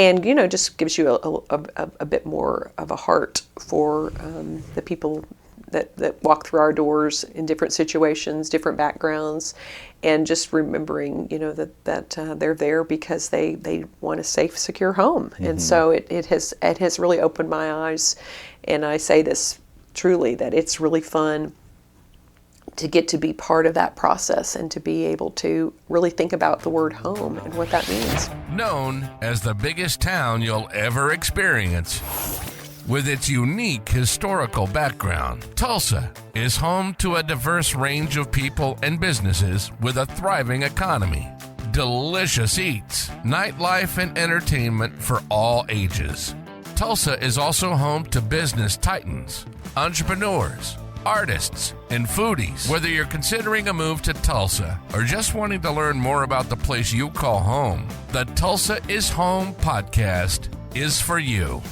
And, just gives you a bit more of a heart for the people that walk through our doors in different situations, different backgrounds, and just remembering, that they're there because they want a safe, secure home. And so it has really opened my eyes. And I say this truly, that it's really fun to get to be part of that process and to be able to really think about the word home and what that means. Known as the biggest town you'll ever experience, with its unique historical background, Tulsa is home to a diverse range of people and businesses with a thriving economy, delicious eats, nightlife, and entertainment for all ages. Tulsa is also home to business titans, entrepreneurs, artists, and foodies. Whether you're considering a move to Tulsa or just wanting to learn more about the place you call home, the Tulsa Is Home Podcast is for you.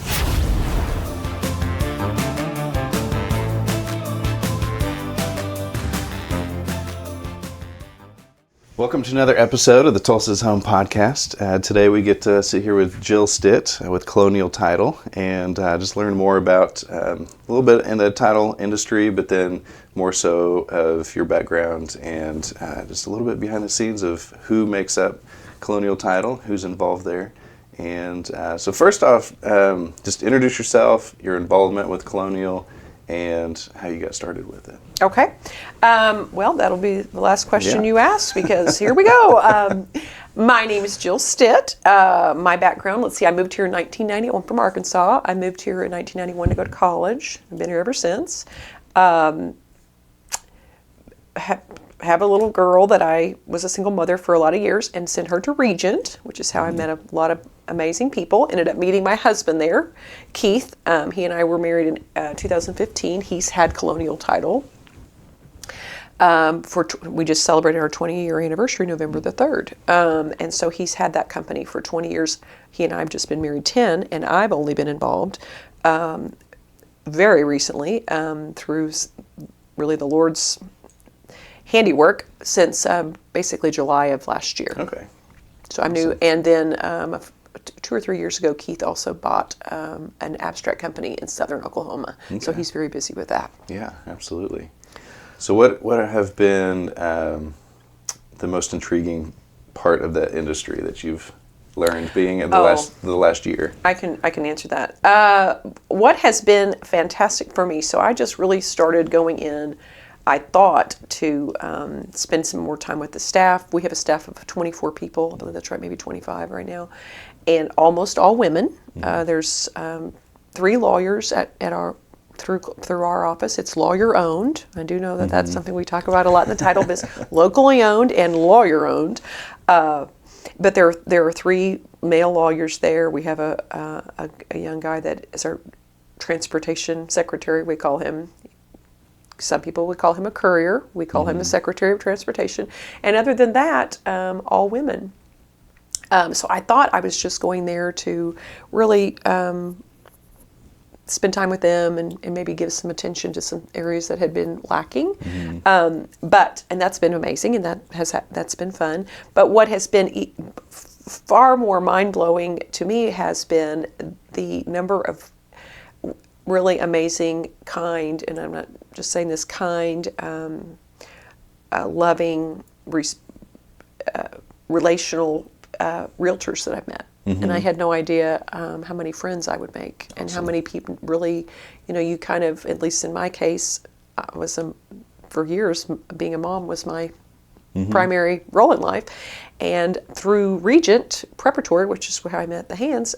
Welcome to another episode of the Tulsa Is Home Podcast. Today we get to sit here with Jill Stitt with Colonial Title and just learn more about a little bit in the title industry, but then more so of your background and just a little bit behind the scenes of who makes up Colonial Title, who's involved there. And so first off, just introduce yourself, your involvement with Colonial, and how you got started with it. Okay. Well, that'll be the last question you asked, because here we go. My name is Jill Stitt. My background, let's see, I moved here in 1991 from Arkansas. I moved here in 1991 to go to college. I've been here ever since. Have a little girl that I was a single mother for a lot of years and sent her to Regent, which is how I met a lot of amazing people. Ended up meeting my husband there, Keith. He and I were married in 2015. He's had Colonial Title. We just celebrated our 20-year anniversary, November the 3rd. And so he's had that company for 20 years. He and I have just been married 10, and I've only been involved very recently through really the Lord's handiwork since basically July of last year. Okay. So I'm new. And then 2 or 3 years ago, Keith also bought an abstract company in southern Oklahoma. Okay. So he's very busy with that. Yeah, absolutely. So what have been the most intriguing part of that industry that you've learned being in the last year? I can answer that. What has been fantastic for me, so I just really started going in, I thought, to spend some more time with the staff. We have a staff of 24 people, I believe that's right, maybe 25 right now, and almost all women. There's 3 lawyers at our through our office. It's lawyer owned. I do know that that's something we talk about a lot in the title business, locally owned and lawyer owned. But there are 3 male lawyers there. We have a young guy that is our transportation secretary. We call him. Some people would call him a courier. We call him the Secretary of Transportation. And other than that, all women. So I thought I was just going there to really spend time with them and maybe give some attention to some areas that had been lacking. And that's been amazing, and that's been fun. But what has been far more mind-blowing to me has been the number of really amazing, kind, and I'm not just saying this, kind, loving, relational realtors that I've met. And I had no idea how many friends I would make and how many people really, you kind of, at least in my case, for years, being a mom was my primary role in life. And through Regent Preparatory, which is how I met the Hands,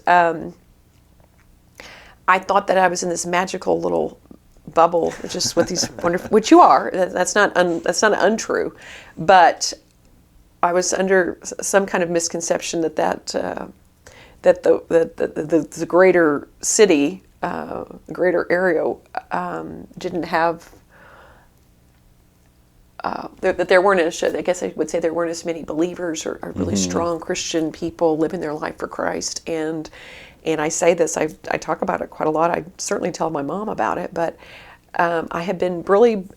I thought that I was in this magical little bubble, just with these wonderful, which you are. That's not untrue, but I was under some kind of misconception that the greater city, greater area, didn't have. That there weren't I guess I would say there weren't as many believers or really strong Christian people living their life for Christ. And I say this, I talk about it quite a lot. I certainly tell my mom about it, but I have been really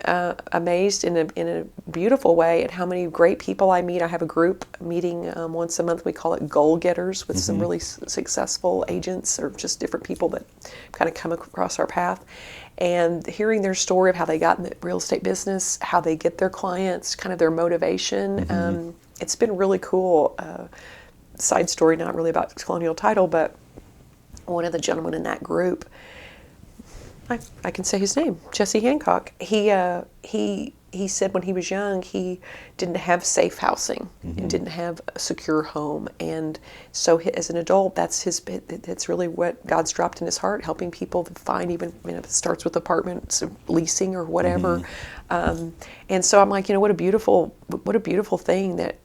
amazed in a beautiful way at how many great people I meet. I have a group meeting once a month. We call it Goal Getters, with some really successful agents or just different people that kind of come across our path. And hearing their story of how they got in the real estate business, how they get their clients, kind of their motivation. It's been really cool. Side story, not really about Colonial Title, but one of the gentlemen in that group, I can say his name, Jesse Hancock. He said when he was young, he didn't have safe housing and didn't have a secure home, and so as an adult, that's really what God's dropped in his heart, helping people to find, even if it starts with apartments, leasing, or whatever. And so I'm like, what a beautiful thing that.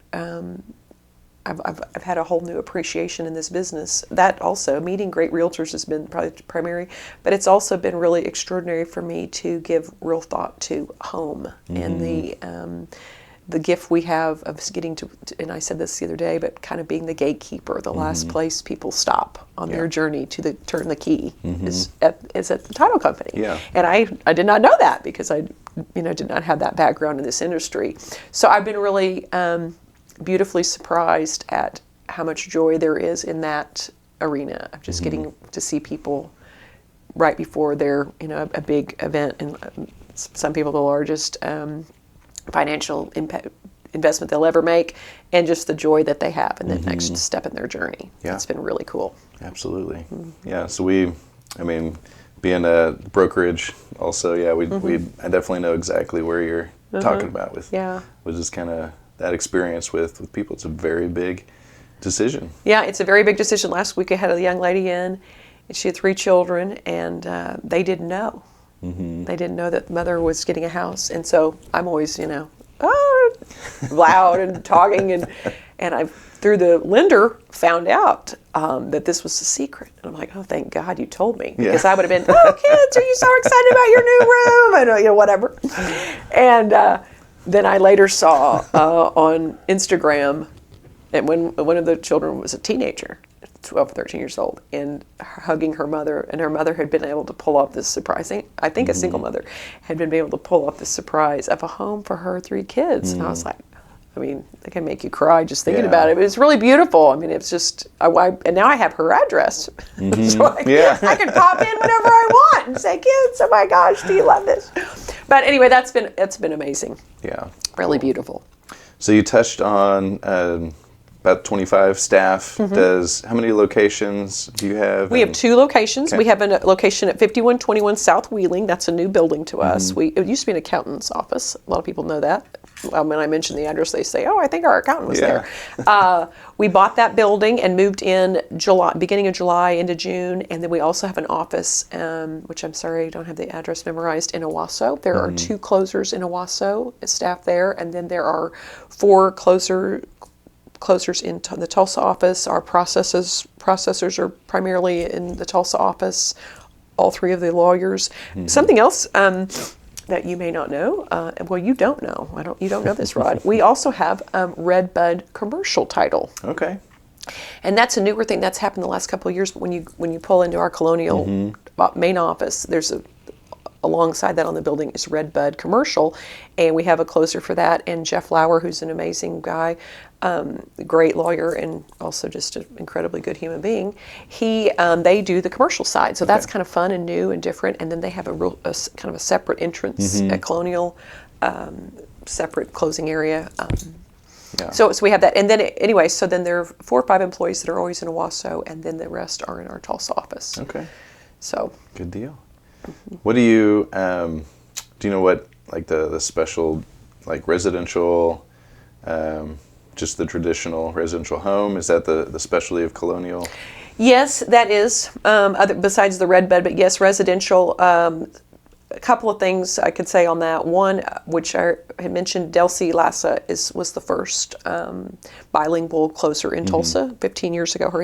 I've had a whole new appreciation in this business. That also, meeting great realtors has been probably primary, but it's also been really extraordinary for me to give real thought to home and the gift we have of getting to, and I said this the other day, but kind of being the gatekeeper, the last place people stop on their journey to turn the key is at the title company. Yeah. And I did not know that because I did not have that background in this industry. So I've been really beautifully surprised at how much joy there is in that arena of just getting to see people right before they're a big event, and some people the largest financial investment they'll ever make, and just the joy that they have and the next step in their journey. Yeah. It's been really cool. Absolutely. Yeah. So being a brokerage also, I definitely know exactly where you're talking about with just kind of that experience with people. It's a very big decision. Yeah, it's a very big decision. Last week I had a young lady in, and she had 3 children, and they didn't know. They didn't know that mother was getting a house, and so I'm always, loud and talking, and I, through the lender, found out that this was a secret. And I'm like, oh, thank God you told me, because I would have been, oh, kids, are you so excited about your new room? And whatever. And then I later saw on Instagram, and when one of the children was a teenager, 12 or 13 years old, and hugging her mother, and her mother had been able to pull off this surprising, I think a single mother, had been able to pull off this surprise of a home for her 3 kids. And I was like, they can make you cry just thinking about it. But it's really beautiful. I mean, it's just, and now I have her address. So I can pop in whenever I want and say, kids, oh my gosh, do you love this? But anyway, that's been amazing. Yeah. Really beautiful. So you touched on about 25 staff. How many locations do you have? We have 2 locations. Okay. We have a location at 5121 South Wheeling. That's a new building to us. It used to be an accountant's office. A lot of people know that. When I mention the address, they say, oh, I think our accountant was there. We bought that building and moved in beginning of July into June. And then we also have an office, which I'm sorry, I don't have the address memorized, in Owasso. There are 2 closers in Owasso, staff there. And then there are 4 closers in the Tulsa office. Our processors are primarily in the Tulsa office, all 3 of the lawyers. Something else that you may not know, well, you don't know. You don't know this, Rod. We also have Red Bud Commercial Title. Okay. And that's a newer thing that's happened the last couple of years. When you pull into our Colonial main office, there's alongside that on the building is Red Bud Commercial, and we have a closer for that. And Jeff Lauer, who's an amazing guy, great lawyer, and also just an incredibly good human being. They do the commercial side, so that's kind of fun and new and different. And then they have a kind of a separate entrance at Colonial, separate closing area. So we have that, and then so then there are 4 or 5 employees that are always in Owasso, and then the rest are in our Tulsa office. Okay. So good deal. What do you know what, like the special, like residential, just the traditional residential home, is that the specialty of Colonial? Yes, that is, besides the Red Bud, but yes, residential. A couple of things I could say on that. One, which I had mentioned, Delcy Lassa was the first bilingual closer in Tulsa 15 years ago. Her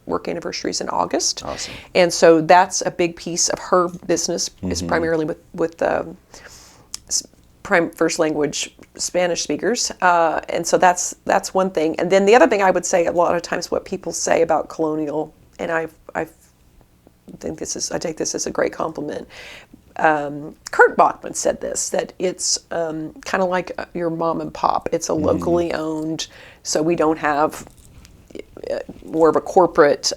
work anniversary is in August. Awesome. And so that's a big piece of her business, is primarily with first language Spanish speakers. And so that's one thing. And then the other thing I would say, a lot of times what people say about Colonial, and I take this as a great compliment. Kurt Bachman said this, that it's kind of like your mom and pop. It's a locally owned, so we don't have more of a corporate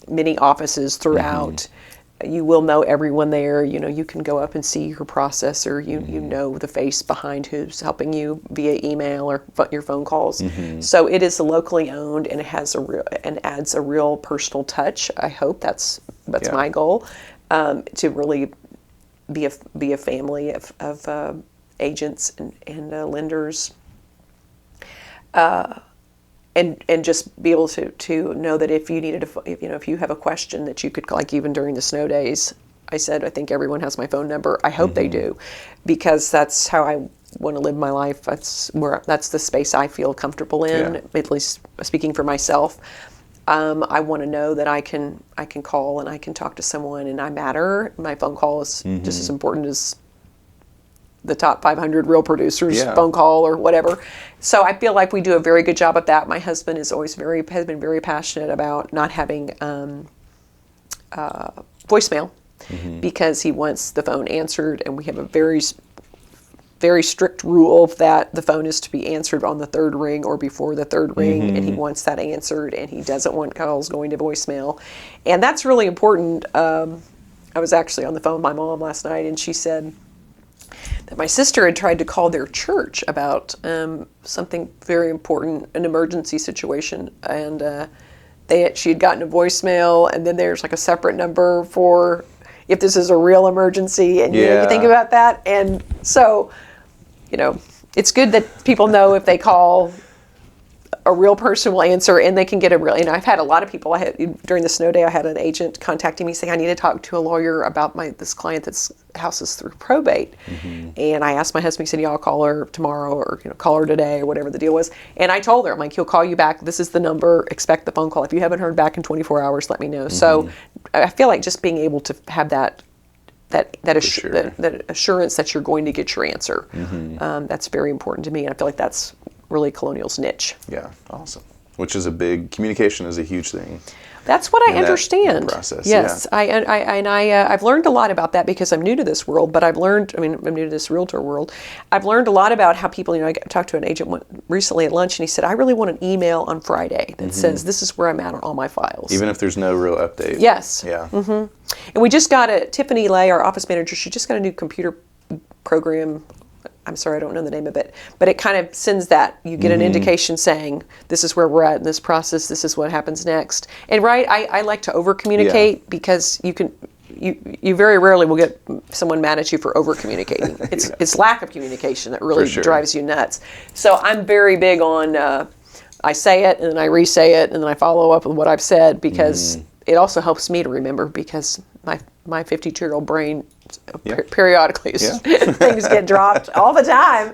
many offices throughout. You will know everyone there. You can go up and see your processor. You know the face behind who's helping you via email or your phone calls. So it is locally owned, and it has adds a real personal touch. I hope that's my goal, to really be a family of agents and lenders. And just be able to know that if you needed if you have a question that you could, like even during the snow days, I said, I think everyone has my phone number. I hope they do, because that's how I want to live my life. That's the space I feel comfortable in, at least speaking for myself. I want to know that I can call and I can talk to someone and I matter. My phone call is just as important as the top 500 real producers phone call or whatever. So I feel like we do a very good job at that. My husband has been very passionate about not having voicemail, because he wants the phone answered, and we have a very, very strict rule that the phone is to be answered on the third ring or before the third ring, and he wants that answered, and he doesn't want calls going to voicemail. And that's really important. I was actually on the phone with my mom last night, and she said that my sister had tried to call their church about something very important, an emergency situation, and she had gotten a voicemail, and then there's like a separate number for if this is a real emergency, and you think about that. And so, it's good that people know if they call, a real person will answer, and they can get a real. I've had a lot of people. During the snow day, I had an agent contacting me saying, I need to talk to a lawyer about this client that's house is through probate. And I asked my husband, he said, I'll call her tomorrow, or call her today, or whatever the deal was. And I told her, I'm like, he'll call you back. This is the number. Expect the phone call. If you haven't heard back in 24 hours, let me know. So I feel like just being able to have that assurance that you're going to get your answer. That's very important to me, and I feel like that's really Colonial's niche. Yeah, awesome. Which is communication is a huge thing. That's what I understand. Process. Yes, I've learned a lot about that, because I'm new to this world. But I'm new to this realtor world. I've learned a lot about how people. I talked to an agent recently at lunch, and he said, I really want an email on Friday that says this is where I'm at on all my files, even if there's no real update. Yes. Yeah. And we just got Tiffany Lay, our office manager. She just got a new computer program. I'm sorry, I don't know the name of it, but it kind of sends that. You get an indication saying, this is where we're at in this process, this is what happens next. And I like to over-communicate, because you very rarely will get someone mad at you for over-communicating. It's lack of communication that really drives you nuts. So I'm very big on, I say it, and then I re-say it, and then I follow up with what I've said, because it also helps me to remember, because my 52-year-old brain periodically things get dropped all the time.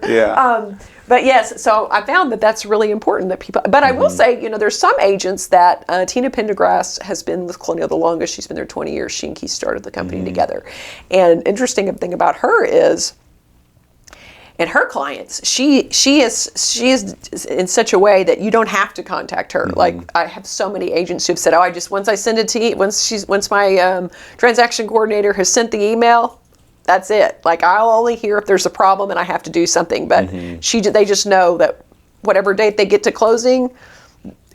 But yes, so I found that that's really important, that people, but I will say, there's some agents that Tina Pendergrass has been with Colonial the longest. She's been there 20 years. She and Keith started the company together. And interesting thing about her is, and her clients, she is in such a way that you don't have to contact her. Like, I have so many agents who've said, once I send it to once my transaction coordinator has sent the email, that's it. Like, I'll only hear if there's a problem and I have to do something. But they just know that whatever date they get to closing,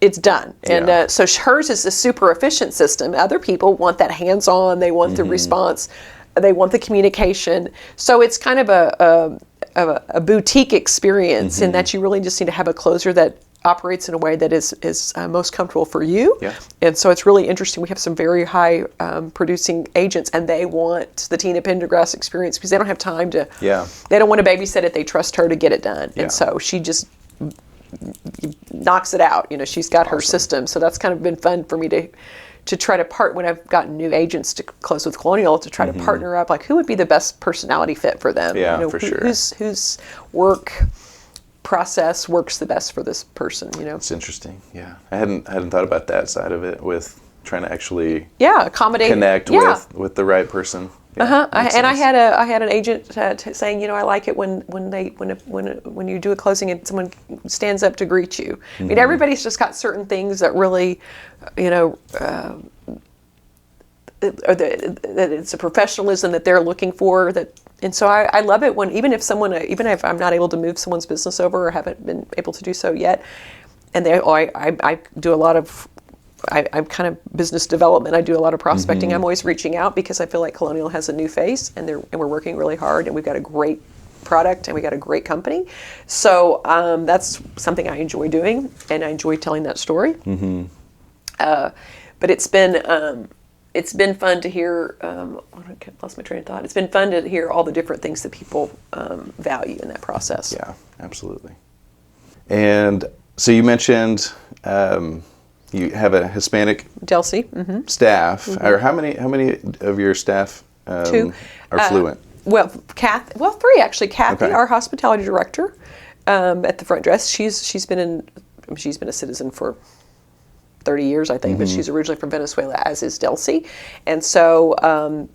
it's done. And so hers is a super efficient system. Other people want that hands-on. They want the response. They want the communication. So it's kind of a boutique experience, in that you really just need to have a closer that operates in a way that is most comfortable for you. And so it's really interesting. We have some very high producing agents, and they want the Tina Pendergrass experience, because they don't have time to, they don't want to babysit it. They trust her to get it done. And so she just knocks it out. She's got her system. So that's kind of been fun for me to try to when I've gotten new agents to close with Colonial, to try to partner up, like, who would be the best personality fit for them? For sure. Whose work process works the best for this person? It's interesting. Yeah, I hadn't thought about that side of it, with trying to actually accommodate, connect with the right person. I had an agent saying, I like it when you do a closing and someone stands up to greet you. I mean, everybody's just got certain things that really, that it's a professionalism that they're looking for. And so I love it when even if I'm not able to move someone's business over or haven't been able to do so yet, and I do a lot of. I'm kind of business development. I do a lot of prospecting. I'm always reaching out because I feel like Colonial has a new face, and we're working really hard, and we've got a great product, and we got a great company. So that's something I enjoy doing, and I enjoy telling that story. But it's been fun to hear. I lost my train of thought. It's been fun to hear all the different things that people value in that process. Yeah, absolutely. And so you mentioned. You have a Hispanic staff. Or how many of your staff Two. are fluent? Well, three actually. Kathy, Okay. our hospitality director, at the front desk. She's been a citizen for 30 years, I think, but she's originally from Venezuela, as is Delcy. And so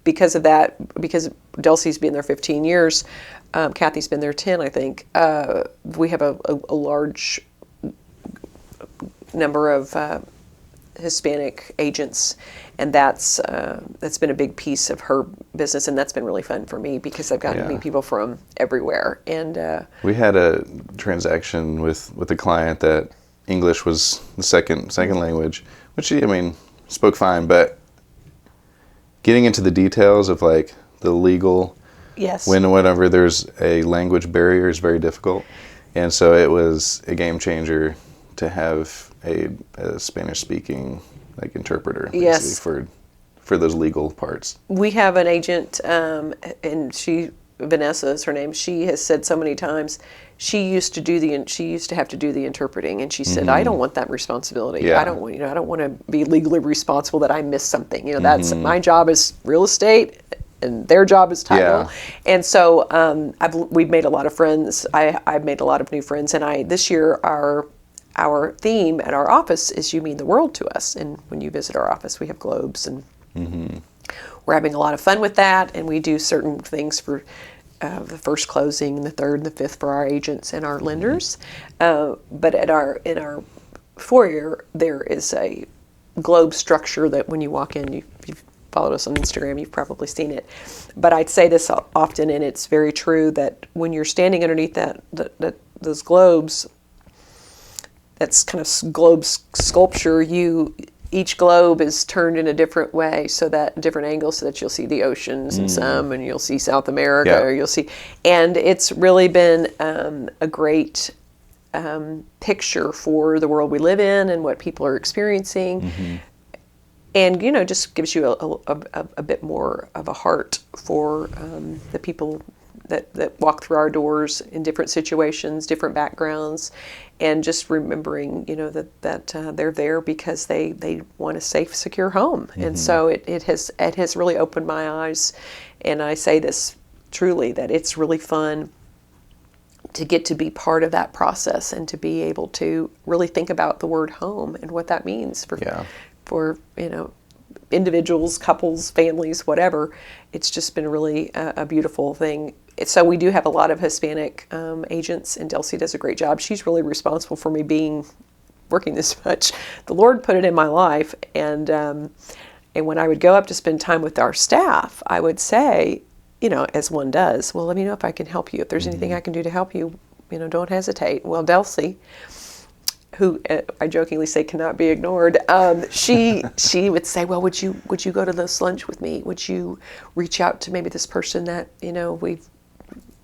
because of that, because Delcy's been there 15 years, Kathy's been there 10, I think, we have a large number of Hispanic agents, and that's been a big piece of her business, and that's been really fun for me because I've gotten to meet people from everywhere. And we had a transaction with a client that English was the second language, which spoke fine, but getting into the details of like the legal, whenever there's a language barrier is very difficult, and so it was a game changer to have a Spanish-speaking interpreter for those legal parts. We have an agent, and Vanessa is her name. She has said so many times she used to have to do the interpreting, and she said, "I don't want that responsibility. Yeah. I don't want to be legally responsible that I miss something. That's my job is real estate." And their job is title, and so we've made a lot of friends. I've made a lot of new friends, and this year our theme at our office is "You Mean the World to Us." And when you visit our office, we have globes, and we're having a lot of fun with that. And we do certain things for the first closing, the third, and the fifth for our agents and our lenders. But in our foyer, there is a globe structure that when you walk in, you've followed us on Instagram, you've probably seen it. But I'd say this often, and it's very true, that when you're standing underneath those globes, that's kind of globe sculpture, each globe is turned in a different way, so that different angles, so that you'll see the oceans and some, and you'll see South America, or you'll see, and it's really been a great picture for the world we live in and what people are experiencing. And just gives you a bit more of a heart for the people that walk through our doors in different situations, different backgrounds, and just remembering that they're there because they want a safe, secure home. And so it has really opened my eyes, and I say this truly, that it's really fun to get to be part of that process and to be able to really think about the word home and what that means for individuals, couples, families, whatever. It's just been really a beautiful thing. So we do have a lot of Hispanic agents, and Delcy does a great job. She's really responsible for me working this much. The Lord put it in my life, and when I would go up to spend time with our staff, I would say, as one does, well, let me know if I can help you. If there's anything I can do to help you, don't hesitate. Well, Delcy, who I jokingly say cannot be ignored, she would say, well, would you go to this lunch with me? Would you reach out to maybe this person that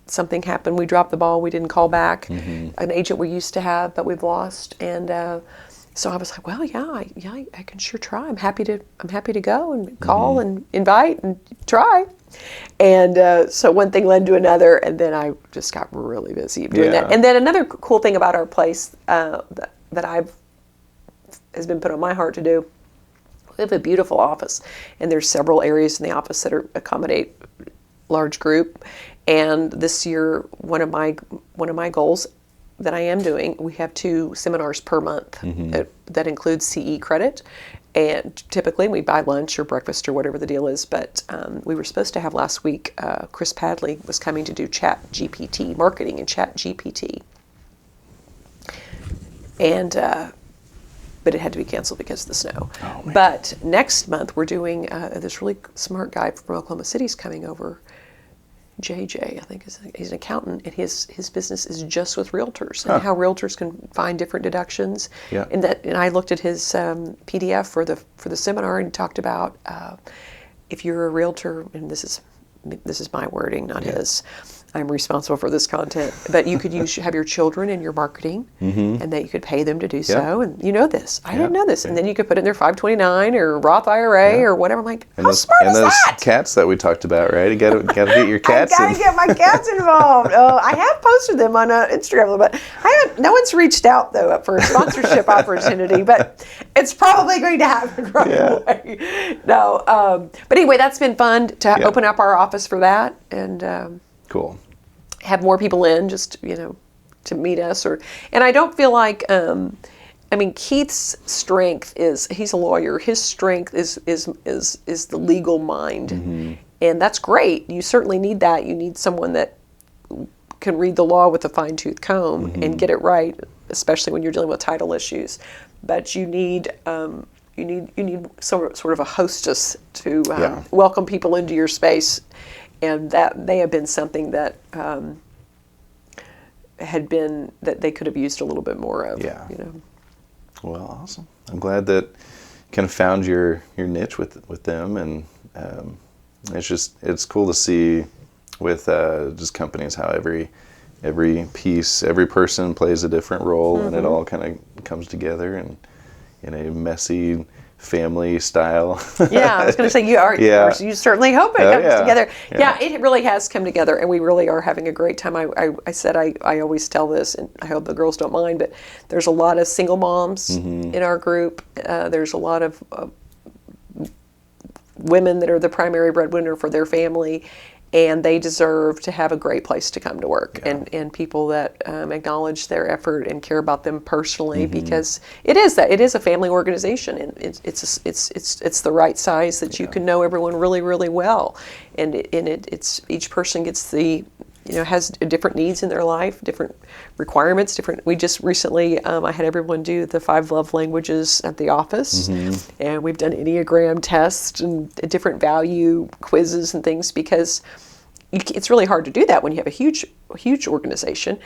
something happened, we dropped the ball, we didn't call back, an agent we used to have but we've lost, and so I was like, well, I can sure try. I'm happy to go and call and invite and try. And so one thing led to another, and then I just got really busy doing that. And then another cool thing about our place that has been put on my heart to do, we have a beautiful office, and there's several areas in the office that accommodate large group. And this year, one of my goals that I am doing, we have 2 seminars per month that includes CE credit. And typically we buy lunch or breakfast or whatever the deal is. But we were supposed to have last week, Chris Padley was coming to do Chat GPT, marketing and Chat GPT. And but it had to be canceled because of the snow. Oh, man. But next month we're doing this really smart guy from Oklahoma City's coming over. JJ, I think he's an accountant, and his business is just with realtors and how realtors can find different deductions. Yeah. And I looked at his PDF for the seminar and talked about if you're a realtor, and this is my wording, not his. I'm responsible for this content, but you could have your children in your marketing, and that you could pay them to do so. And you know this. I didn't know this. And then you could put in their 529 or Roth IRA or whatever. I'm like, how smart is that? And those cats that we talked about, right? You got to get your cats. I got to get my cats involved. I have posted them on Instagram, but no one's reached out though for a sponsorship opportunity. But it's probably going to happen right away. No, but anyway, that's been fun to open up our office for that and. Cool. Have more people in just, to meet us and I don't feel like, Keith's strength is, he's a lawyer. His strength is the legal mind. And that's great. You certainly need that. You need someone that can read the law with a fine-tooth comb and get it right, especially when you're dealing with title issues. But you need sort of a hostess to welcome people into your space. And that may have been something that that they could have used a little bit more of. Yeah. Well, awesome. I'm glad that you kind of found your niche with them, and it's cool to see with just companies how every piece, every person plays a different role, and it all kind of comes together and in a messy family style. Yeah, I was going to say you certainly hope it comes together. Yeah, it really has come together, and we really are having a great time. I said I always tell this, and I hope the girls don't mind, but there's a lot of single moms in our group. There's a lot of women that are the primary breadwinner for their family, and they deserve to have a great place to come to work, and people that acknowledge their effort and care about them personally, because it is a family organization, and it's the right size that you can know everyone really, really well, and it's each person gets has different needs in their life, different requirements, we just recently, I had everyone do the 5 love languages at the office, and we've done Enneagram tests and different value quizzes and things, because it's really hard to do that when you have a huge organization,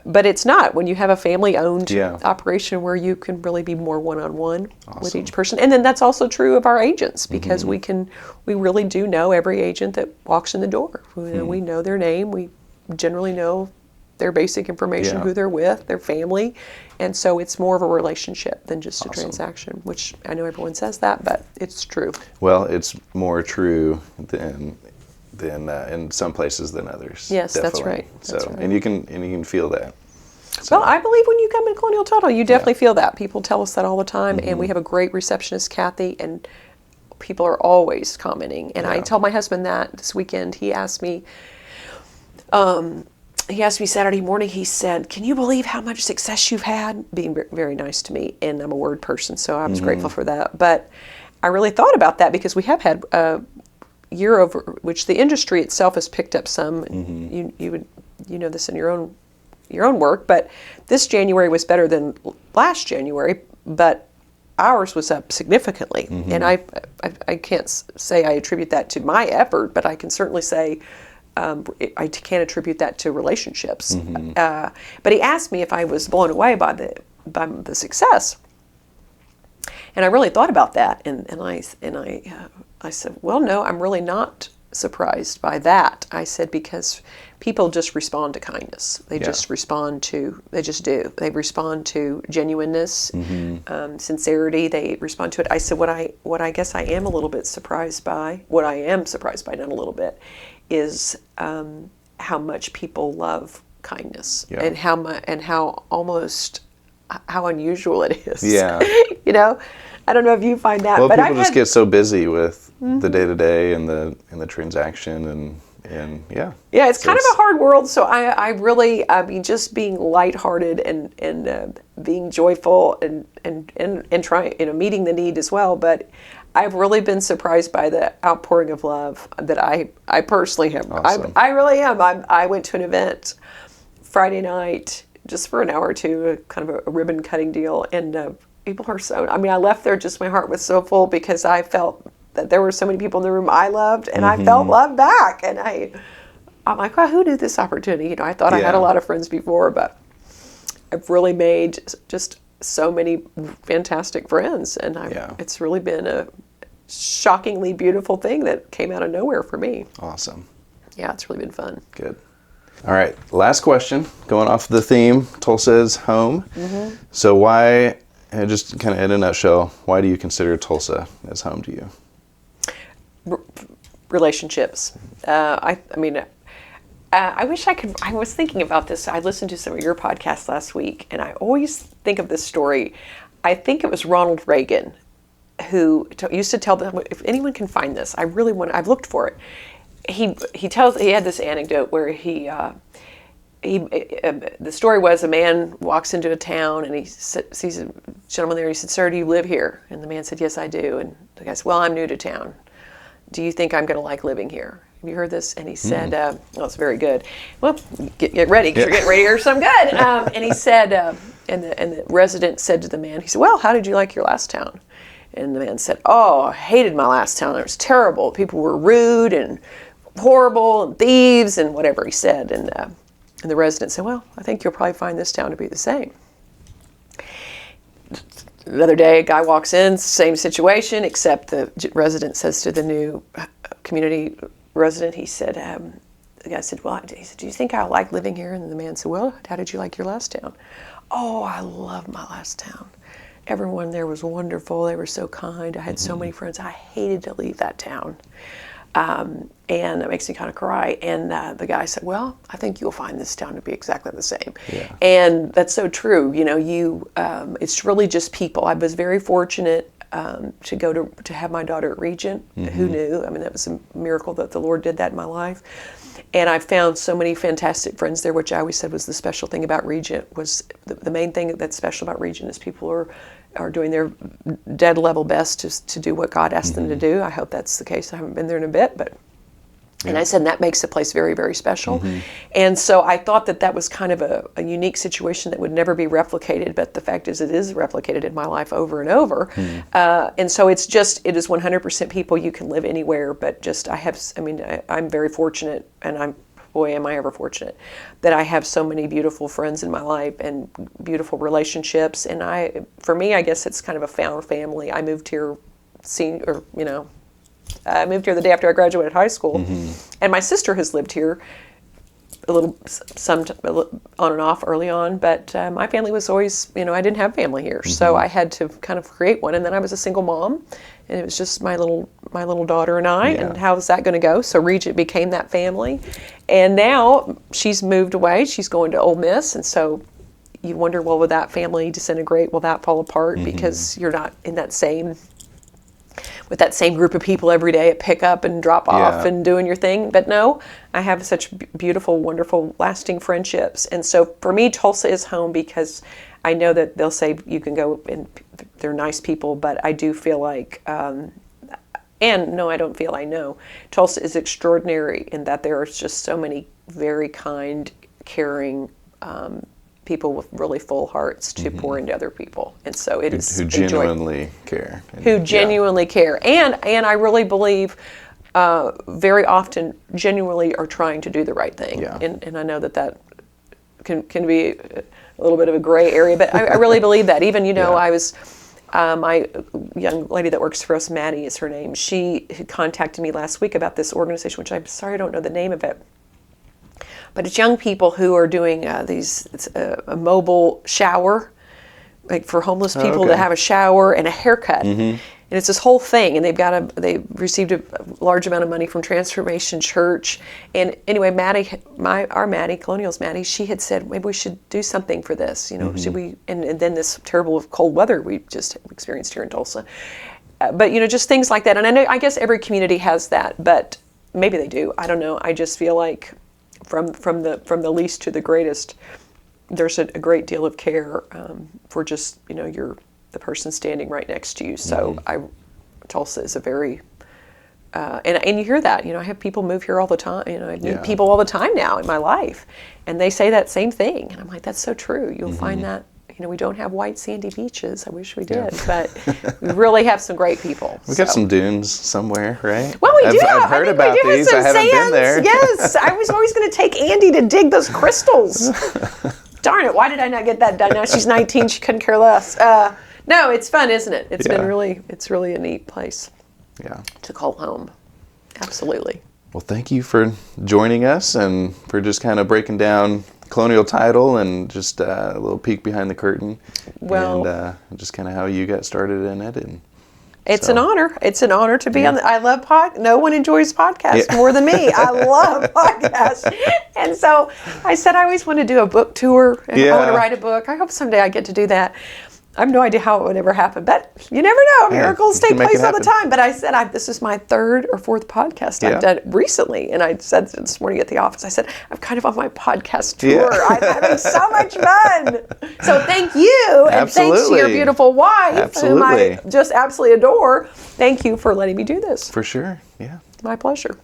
but it's not when you have a family-owned operation where you can really be more one-on-one with each person. And then that's also true of our agents, because we really do know every agent that walks in the door. We know their name. We generally know their basic information, who they're with, their family. And so it's more of a relationship than just a transaction, which I know everyone says that, but it's true. Well, it's more true than in some places than others. Yes, definitely. That's right. That's right. And you can feel that. So. Well, I believe when you come in Colonial Title, you definitely feel that. People tell us that all the time, and we have a great receptionist, Kathy, and people are always commenting. And I tell my husband that this weekend. He asked me Saturday morning, he said, "Can you believe how much success you've had?" Being very nice to me, and I'm a word person, so I was grateful for that. But I really thought about that, because we have had year over, which the industry itself has picked up some. You know this in your own work, but this January was better than last January, but ours was up significantly. And I can't say I attribute that to my effort, but I can certainly say I can't attribute that to relationships. But he asked me if I was blown away by the success, and I really thought about that, and I said, well, no, I'm really not surprised by that. I said, because people just respond to kindness. They just do. They respond to genuineness, sincerity. They respond to it. I said, what I guess I am a little bit surprised by, not a little bit, is how much people love kindness, and how unusual it is. Yeah. I don't know if you find that, but people just get so busy with the day-to-day and the transaction and it's kind of a hard world. So I really just being lighthearted and being joyful and trying, meeting the need as well. But I've really been surprised by the outpouring of love that I personally have. Awesome. I really am. I went to an event Friday night just for an hour or two, kind of a ribbon cutting deal, and people are so, I mean, I left there just, my heart was so full because I felt that there were so many people in the room I loved, and I felt loved back. And I'm like, well, who knew this opportunity? You know, I thought I had a lot of friends before, but I've really made just so many fantastic friends, and it's really been a shockingly beautiful thing that came out of nowhere for me. Awesome. Yeah, it's really been fun. Good. All right, last question, going off the theme, Tulsa is home. So why, just kind of in a nutshell, why do you consider Tulsa as home to you? Relationships. I wish I could, I was thinking about this. I listened to some of your podcasts last week, and I always think of this story. I think it was Ronald Reagan who used to tell them, if anyone can find this, I've looked for it. He had this anecdote where the story was a man walks into a town and he sees a gentleman there. He said, "Sir, do you live here?" And the man said, "Yes, I do." And the guy said, "Well, I'm new to town. Do you think I'm going to like living here?" Have you heard this? And he said, "Oh, it's very good." Well, get ready, because you're getting ready to hear some good. And he said, and the resident said to the man, he said, "Well, how did you like your last town?" And the man said, "Oh, I hated my last town. It was terrible. People were rude and horrible and thieves," and whatever he said. And the resident said, "Well, I think you'll probably find this town to be the same." The other day, a guy walks in, same situation, except the resident says to the new community resident, he said, the guy said, "Well," he said, "do you think I like living here?" And the man said, "Well, how did you like your last town?" "Oh, I love my last town. Everyone there was wonderful. They were so kind. I had so many friends. I hated to leave that town." And it makes me kind of cry. And the guy said, "Well, I think you'll find this town to be exactly the same." Yeah. And that's so true. You know, it's really just people. I was very fortunate to have my daughter at Regent. Who knew? I mean, that was a miracle that the Lord did that in my life. And I found so many fantastic friends there, which I always said was the special thing about Regent. Was the main thing that's special about Regent is people are doing their dead level best to do what God asked them to do. I hope that's the case. I haven't been there in a bit, but and I said, and that makes the place very, very special. And so I thought that was kind of a unique situation that would never be replicated, but the fact is it is replicated in my life over and over. And so it is 100% people. You can live anywhere, but I'm very fortunate, and boy, am I ever fortunate that I have so many beautiful friends in my life and beautiful relationships. And for me, I guess it's kind of a found family. I moved here I moved here the day after I graduated high school, and my sister has lived here on and off early on, but my family was always, I didn't have family here, so I had to kind of create one. And then I was a single mom, and it was just my little daughter and I, and how is that going to go? So Regent became that family, and now she's moved away. She's going to Ole Miss, and so you wonder, well, will that family disintegrate? Will that fall apart because you're not in with that same group of people every day at pick up and drop off and doing your thing? But no, I have such beautiful, wonderful, lasting friendships. And so for me, Tulsa is home because I know that they'll say you can go and they're nice people, but I do feel like, and no, I don't feel, I know, Tulsa is extraordinary in that there are just so many very kind, caring people with really full hearts to pour into other people, and so it is who genuinely care. Who genuinely care, and I really believe very often genuinely are trying to do the right thing. Yeah. And I know that can be a little bit of a gray area, but I really believe that. Even I was my young lady that works for us, Maddie is her name. She had contacted me last week about this organization, which I'm sorry I don't know the name of it. But it's young people who are doing it's a mobile shower, like for homeless people to have a shower and a haircut. And it's this whole thing, and they received a large amount of money from Transformation Church. And anyway, our Maddie, Colonial's Maddie, she had said, maybe we should do something for this, should we, and then this terrible cold weather we just experienced here in Tulsa. But just things like that. And I guess every community has that, but maybe they do. I don't know. I just feel like from the least to the greatest, there's a great deal of care for just you're the person standing right next to you. So Tulsa is a very and you hear that I have people move here all the time. I meet people all the time now in my life, and they say that same thing, and I'm like, that's so true. You'll find that we don't have white sandy beaches. I wish we did, but we really have some great people. We got some dunes somewhere, right? Well, we do. I've heard about these. I haven't been there. Yes, I was always going to take Andy to dig those crystals. Darn it! Why did I not get that done? Now she's 19. She couldn't care less. No, it's fun, isn't it? It's really a neat place. Yeah. To call home. Absolutely. Well, thank you for joining us and for just kind of breaking down Colonial Title and just a little peek behind the curtain. Well, and just kind of how you got started in it. And it's an honor. It's an honor to be on. I love no one enjoys podcasts more than me. I love podcasts. And so I said I always want to do a book tour. And I want to write a book. I hope someday I get to do that. I have no idea how it would ever happen, but you never know. Miracles take place all the time. But I said, this is my third or fourth podcast I've done recently. And I said this morning at the office, I said, I'm kind of on my podcast tour. I'm having so much fun. So thank you. And thanks to your beautiful wife, whom I just absolutely adore. Thank you for letting me do this. For sure. Yeah. My pleasure.